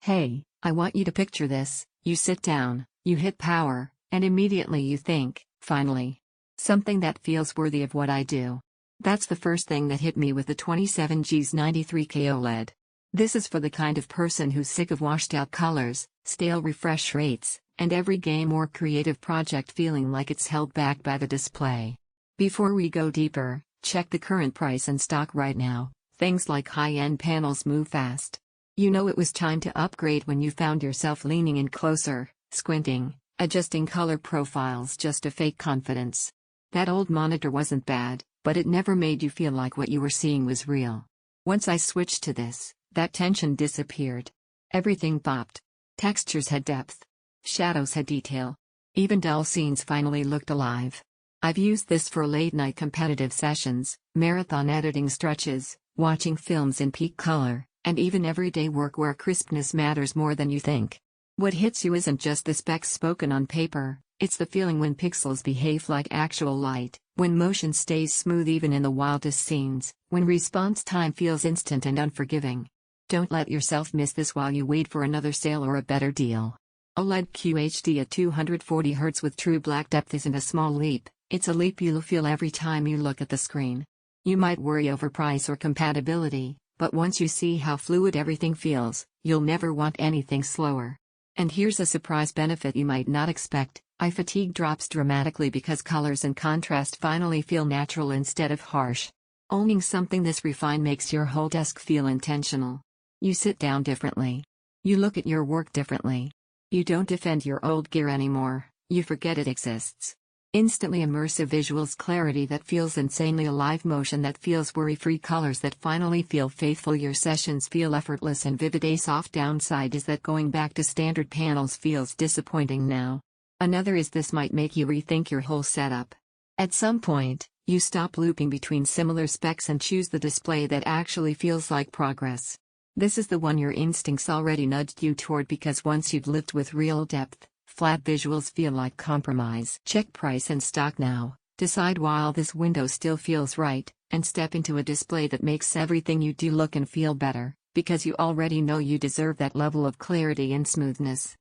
Hey, I want you to picture this. You sit down, you hit power, and immediately you think, finally. Something that feels worthy of what I do. That's the first thing that hit me with the 27GS93QE OLED. This is for the kind of person who's sick of washed-out colors, stale refresh rates, and every game or creative project feeling like it's held back by the display. Before we go deeper, check the current price and stock right now. Things like high-end panels move fast. You know it was time to upgrade when you found yourself leaning in closer, squinting, adjusting color profiles just to fake confidence. That old monitor wasn't bad, but it never made you feel like what you were seeing was real. Once I switched to this, that tension disappeared. Everything popped. Textures had depth. Shadows had detail. Even dull scenes finally looked alive. I've used this for late-night competitive sessions, marathon editing stretches, watching films in peak color, and even everyday work where crispness matters more than you think. What hits you isn't just the specs spoken on paper, it's the feeling when pixels behave like actual light, when motion stays smooth even in the wildest scenes, when response time feels instant and unforgiving. Don't let yourself miss this while you wait for another sale or a better deal. OLED QHD at 240Hz with True Black depth isn't a small leap, it's a leap you'll feel every time you look at the screen. You might worry over price or compatibility, but once you see how fluid everything feels, you'll never want anything slower. And here's a surprise benefit you might not expect: eye fatigue drops dramatically because colors and contrast finally feel natural instead of harsh. Owning something this refined makes your whole desk feel intentional. You sit down differently. You look at your work differently. You don't defend your old gear anymore, you forget it exists. Instantly immersive visuals, clarity that feels insanely alive, motion that feels worry-free, colors that finally feel faithful, your sessions feel effortless and vivid. A soft downside is that going back to standard panels feels disappointing now. Another is this might make you rethink your whole setup. At some point, you stop looping between similar specs and choose the display that actually feels like progress. This is the one your instincts already nudged you toward, because once you've lived with real depth, flat visuals feel like compromise. Check price and stock now, decide while this window still feels right, and step into a display that makes everything you do look and feel better, because you already know you deserve that level of clarity and smoothness.